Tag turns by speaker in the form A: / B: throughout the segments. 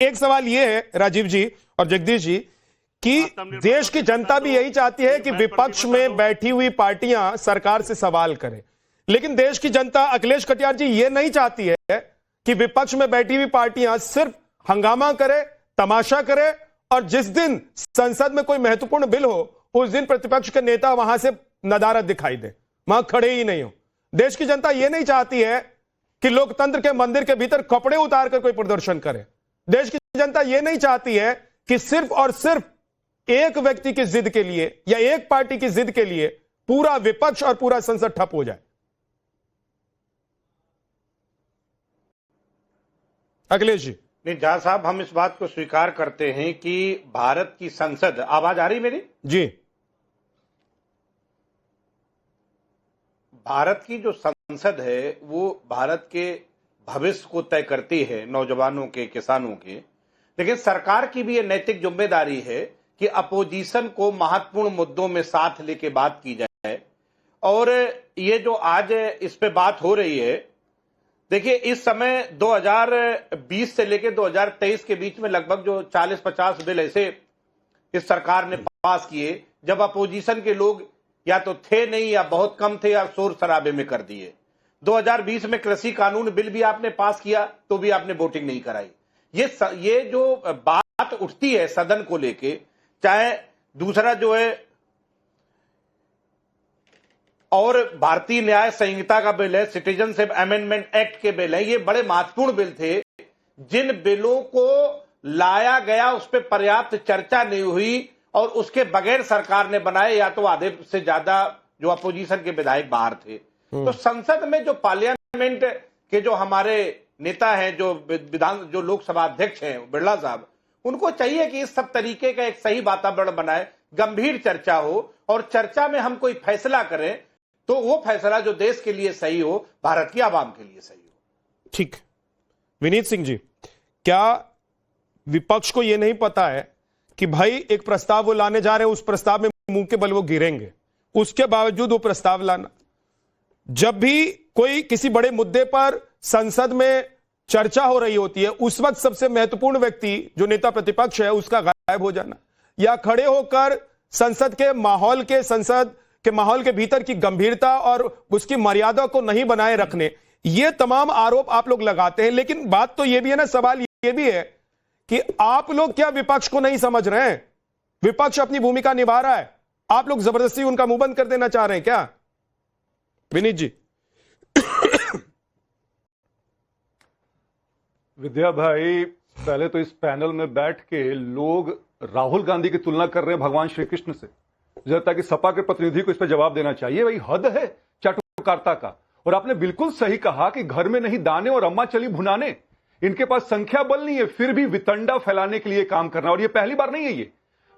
A: एक सवाल यह है राजीव जी और जगदीश जी कि देश की जनता भी यही चाहती है कि विपक्ष में बैठी हुई पार्टियां सरकार से सवाल करें, लेकिन देश की जनता, अखिलेश कटियार जी, ये नहीं चाहती है कि विपक्ष में बैठी हुई पार्टियां सिर्फ हंगामा करे, तमाशा करे और जिस दिन संसद में कोई महत्वपूर्ण बिल हो उस दिन प्रतिपक्ष के नेता वहां से नदारत दिखाई दे, वहां खड़े ही नहीं हो। देश की जनता यह नहीं चाहती है कि लोकतंत्र के मंदिर के भीतर कपड़े उतार कर कोई प्रदर्शन करे। देश की जनता यह नहीं चाहती है कि सिर्फ और सिर्फ एक व्यक्ति की जिद के लिए या एक पार्टी की जिद के लिए पूरा विपक्ष और पूरा संसद ठप हो जाए। अखिलेश जी।
B: नहीं झा साहब, हम इस बात को स्वीकार करते हैं कि भारत की संसद, आवाज आ रही मेरी
A: जी,
B: भारत की जो संसद है वो भारत के भविष्य को तय करती है, नौजवानों के, किसानों के। लेकिन सरकार की भी ये नैतिक जिम्मेदारी है कि अपोजिशन को महत्वपूर्ण मुद्दों में साथ लेके बात की जाए। और ये जो आज इस पे बात हो रही है, देखिए इस समय 2020 से लेकर 2023 के बीच में लगभग जो 40-50 बिल ऐसे इस सरकार ने पास किए जब अपोजिशन के लोग या तो थे नहीं या बहुत कम थे या शोर शराबे में कर दिए। 2020 में कृषि कानून बिल भी आपने पास किया तो भी आपने वोटिंग नहीं कराई। ये जो बात उठती है सदन को लेके, चाहे दूसरा जो है और भारतीय न्याय संहिता का बिल है, सिटीजनशिप अमेंडमेंट एक्ट के बिल है, ये बड़े महत्वपूर्ण बिल थे। जिन बिलों को लाया गया उस पर पर्याप्त चर्चा नहीं हुई और उसके बगैर सरकार ने बनाए, या तो आधे से ज्यादा जो अपोजिशन के विधायक बाहर थे। तो संसद में जो पार्लियामेंट के जो हमारे नेता हैं, जो लोकसभा अध्यक्ष हैं बिरला साहब, उनको चाहिए कि इस सब तरीके का एक सही वातावरण बनाए, गंभीर चर्चा हो और चर्चा में हम कोई फैसला करें तो वो फैसला जो देश के लिए सही हो, भारत की आवाम के लिए सही हो।
A: ठीक। विनीत सिंह जी, क्या विपक्ष को यह नहीं पता है कि भाई एक प्रस्ताव वो लाने जा रहे हैं, उस प्रस्ताव में मुंह के बल वो गिरेंगे, उसके बावजूद वो प्रस्ताव लाना? जब भी कोई किसी बड़े मुद्दे पर संसद में चर्चा हो रही होती है उस वक्त सबसे महत्वपूर्ण व्यक्ति जो नेता प्रतिपक्ष है उसका गायब हो जाना, या खड़े होकर संसद के माहौल के भीतर की गंभीरता और उसकी मर्यादा को नहीं बनाए रखने, ये तमाम आरोप आप लोग लगाते हैं। लेकिन बात तो यह भी है ना, सवाल यह भी है कि आप लोग क्या विपक्ष को नहीं समझ रहे हैं? विपक्ष अपनी भूमिका निभा रहा है, आप लोग जबरदस्ती उनका मुंह बंद कर देना चाह रहे हैं क्या? विनीत जी।
C: विद्या भाई, पहले तो इस पैनल में बैठ के लोग राहुल गांधी की तुलना कर रहे हैं भगवान श्री कृष्ण से, जैसा कि सपा के प्रतिनिधि को इस पर जवाब देना चाहिए। भाई हद है चाटुकारिता का। और आपने बिल्कुल सही कहा कि घर में नहीं दाने और अम्मा चली भुनाने। इनके पास संख्या बल नहीं है, फिर भी वितंडा फैलाने के लिए काम करना। और ये पहली बार नहीं है। ये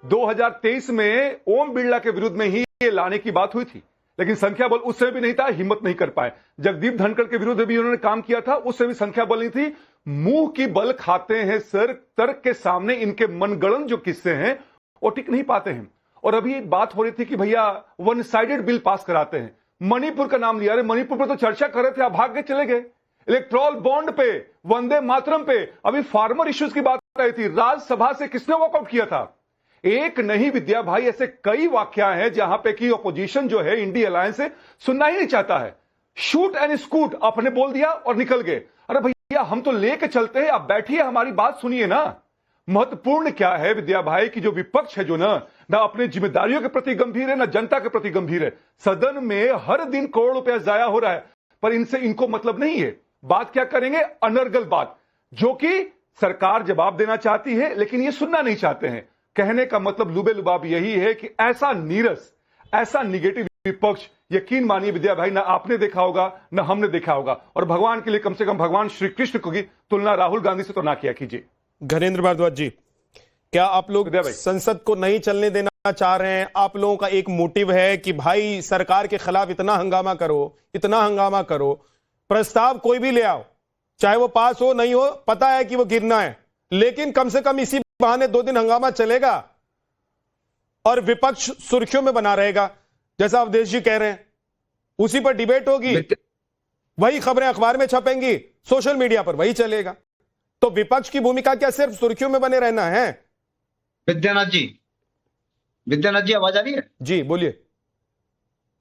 C: 2023 में ओम बिरला के विरुद्ध में ही ये लाने की बात हुई थी, लेकिन संख्या बल उससे भी नहीं था, हिम्मत नहीं कर पाए। जगदीप धनखड़ के विरुद्ध भी उन्होंने काम किया था, उससे भी संख्या बल नहीं थी। मुंह की बल खाते हैं सर, तर्क के सामने इनके मनगढ़ंत जो किस्से हैं वो टिक नहीं पाते हैं। और अभी एक बात हो रही थी कि भैया वन साइडेड बिल पास कराते हैं। मणिपुर का नाम लिया, अरे मणिपुर पर तो चर्चा कर रहे थे, आप भाग के चले गए। इलेक्ट्रॉल बॉन्ड पे, वंदे मातरम पे, अभी फार्मर इश्यूज की बात आई थी, राज्यसभा से किसने वॉकआउट किया था? एक नहीं विद्या भाई, ऐसे कई वाकया हैं जहां पे की ऑपोजिशन जो है इंडिया अलायंस से सुनना ही नहीं चाहता है। शूट एंड स्कूट आपने बोल दिया और निकल गए। अरे भैया हम तो लेके चलते हैं, आप बैठिए, हमारी बात सुनिए ना। महत्वपूर्ण क्या है विद्या भाई कि जो विपक्ष है जो ना अपने जिम्मेदारियों के प्रति गंभीर है, ना जनता के प्रति गंभीर है। सदन में हर दिन करोड़ रुपया जाया हो रहा है, पर इनको मतलब नहीं है। बात क्या करेंगे? अनर्गल बात, जो कि सरकार जवाब देना चाहती है लेकिन ये सुनना नहीं चाहते हैं। कहने का मतलब लुबे लुबाब यही है कि ऐसा नीरस, ऐसा निगेटिव विपक्ष यकीन मानिए विद्या भाई, ना आपने देखा होगा ना हमने देखा होगा। और भगवान के लिए कम से कम भगवान श्री कृष्ण की तुलना राहुल गांधी से तो ना किया कीजिए।
A: घनेंद्र भारद्वाज जी, क्या आप लोग संसद को नहीं चलने देना चाह रहे हैं? आप लोगों का एक मोटिव है कि भाई सरकार के खिलाफ इतना हंगामा करो, प्रस्ताव कोई भी ले आओ, चाहे वो पास हो नहीं हो, पता है कि वो गिरना है, लेकिन कम से कम इसी बहाने 2 दिन हंगामा चलेगा और विपक्ष सुर्खियों में बना रहेगा, जैसा अवधेश जी कह रहे हैं। उसी पर डिबेट होगी, वही खबरें अखबार में छपेंगी, सोशल मीडिया पर वही चलेगा। तो विपक्ष की भूमिका क्या सिर्फ सुर्खियों में बने रहना है?
D: विद्यानाथ जी आवाज आ रही है?
A: जी बोलिए।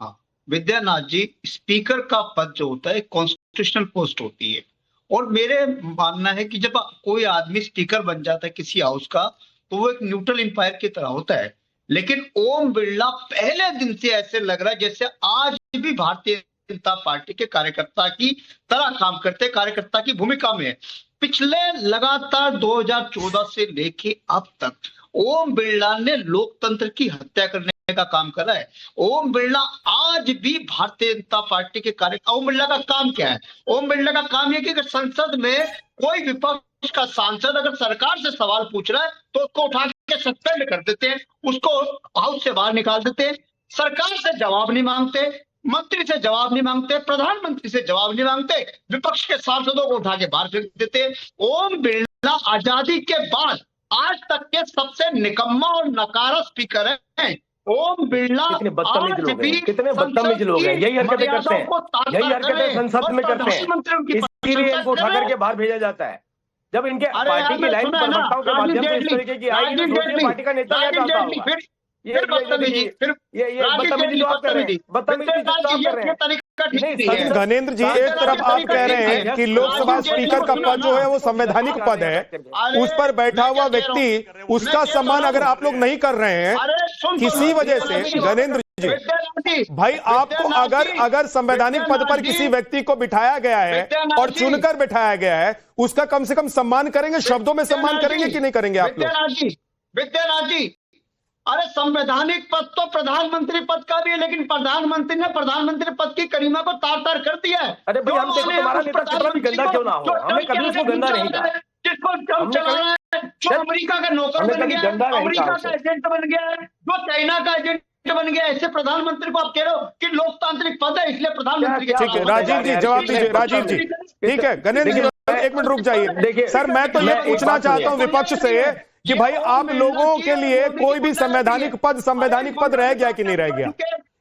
D: हाँ, विद्यानाथ जी, स्पीकर का पद जो होता है कॉन्स्टिट्यूशनल पोस्ट होती है, और मेरे मानना है कि जब कोई आदमी स्पीकर बन जाता है किसी हाउस का, तो वो एक न्यूट्रल एम्पायर की तरह होता है। लेकिन ओम बिरला पहले दिन से ऐसे लग रहा है जैसे आज भी भारतीय जनता पार्टी के कार्यकर्ता की तरह काम करते, कार्यकर्ता की भूमिका में है। पिछले लगातार 2014 से लेके अब तक ओम बिरला ने लोकतंत्र की हत्या करने का काम करा है। ओम बिरला आज भी भारतीय जनता पार्टी के कार्यकर्ता, ओम बिरला का काम क्या है? ओम बिरला का काम यह कि अगर संसद में कोई विपक्ष का सांसद अगर सरकार से सवाल पूछ रहा है तो उसको उठा के सस्पेंड कर देते हैं, उसको हाउस से बाहर निकाल देते हैं। सरकार से जवाब नहीं मांगते, मंत्री से जवाब नहीं मांगते, प्रधानमंत्री से जवाब नहीं मांगते, विपक्ष के सांसदों को उठा के बाहर फेंक देते। ओम बिरला आजादी के बाद आज तक के सबसे निकम्मा और नकारा स्पीकर है। ओम बिरला
E: कितने बदतमीज लोग हैं, कितने बदतमीज लोग हैं, यही हरकतें करते हैं, यही हरकतें संसद में करते हैं, इसीलिए इनको उठा करके बाहर भेजा जाता है। जब इनके पार्टी की लाइन प्रवक्ताओं के माध्यम से इस तरीके की आई तो पार्टी का नेता क्या चाहता होगा? ये बदतमीजी जो आप कर रहे हैं, बदतमीजी जो आप कर रहे हैं।
A: गणेंद्र जी, एक तरफ आप कह रहे हैं कि लोकसभा स्पीकर का पद जो है वो संवैधानिक पद है, उस पर बैठा हुआ व्यक्ति, उसका सम्मान अगर आप लोग नहीं कर रहे हैं किसी वजह से, गणेंद्र जी भाई, आपको अगर संवैधानिक पद पर किसी व्यक्ति को बिठाया गया है और चुनकर बिठाया गया है, उसका कम से कम सम्मान करेंगे, शब्दों में सम्मान करेंगे कि नहीं करेंगे आप लोग?
D: विद्यानाथ जी, अरे संवैधानिक पद तो प्रधानमंत्री पद का भी है, लेकिन प्रधानमंत्री ने प्रधानमंत्री पद की गरिमा को तार-तार कर दिया है।
E: अरे भाई, हम देखो तुम्हारा नेता कितना भी गंदा क्यों ना हो, हमने कभी उसको गंदा नहीं कहा।
D: जिसको ट्रम्प चला रहा है, जो अमेरिका का नौकर बन गया है, अमेरिका का एजेंट बन गया है, जो चाइना का एजेंट बन गया, ऐसे प्रधानमंत्री को आप कह रहे हो कि लोकतांत्रिक पद है इसलिए प्रधानमंत्री।
A: ठीक है राजीव जी, जवाब दीजिए। राजीव जी, ठीक है। गणेंद्र जी एक मिनट रुक जाइए। देखिए सर, मैं तो ये पूछना चाहता हूं विपक्ष से कि भाई आप लोगों के लिए कोई भी संवैधानिक पद रह गया कि नहीं रह गया?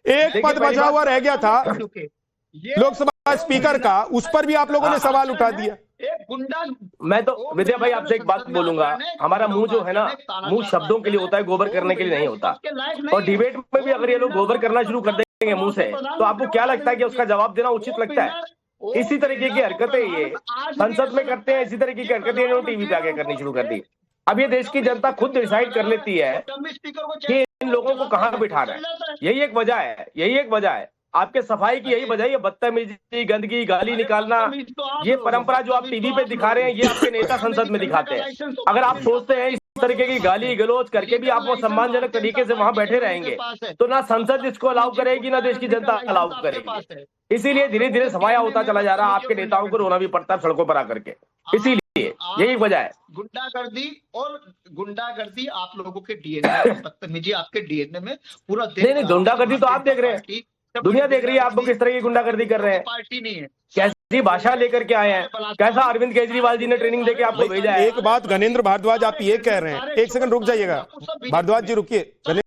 A: एक पद बचा हुआ रह गया था लोकसभा स्पीकर का, उस पर भी आप लोगों ने सवाल उठा दिया।
E: मैं तो विद्या भाई आपसे एक बात बोलूंगा, हमारा मुंह जो है ना, मुंह शब्दों के लिए होता है, गोबर करने के लिए नहीं होता। और डिबेट में भी अगर ये लोग गोबर करना शुरू कर देंगे मुंह से, तो आपको क्या लगता है कि उसका जवाब देना उचित लगता है? इसी तरीके की हरकतें ये संसद में करते हैं, इसी तरीके की हरकतें इन्होंने टीवी पे आके करनी शुरू कर दी। अब ये देश की जनता खुद डिसाइड कर लेती है कि इन लोगों को कहां बिठाना है। यही एक वजह है, आपके सफाई की यही वजह है। ये बदतमीजी, गंदगी, गाली निकालना, ये परंपरा जो आप टीवी पे दिखा रहे हैं, ये आपके नेता संसद में दिखाते हैं। अगर आप सोचते हैं इस तरीके की गाली गलौज करके भी आप वो सम्मानजनक तरीके से वहां बैठे रहेंगे, तो ना संसद इसको अलाउ करेगी, ना देश की जनता अलाउ करेगी। इसीलिए धीरे धीरे सफाया होता चला जा रहा है, आपके नेताओं को रोना भी पड़ता है सड़कों पर आकर के। इसीलिए यही वजह है।
D: गुंडागर्दी आप लोगों के डीएनए, बदतमीजी आपके डीएनए में पूरा।
E: नहीं, गुंडागर्दी तो आप देख रहे हैं, दुनिया देख रही है आपको किस तरह की गुंडागर्दी कर रहे हैं।
D: पार्टी नहीं है,
E: कैसी भाषा लेकर के आए हैं, कैसा अरविंद केजरीवाल जी ने ट्रेनिंग देके आपको भेजा है।
A: एक बात गणेंद्र भारद्वाज, आप ये कह रहे हैं, एक सेकंड रुक जाइएगा भारद्वाज जी, रुकिए।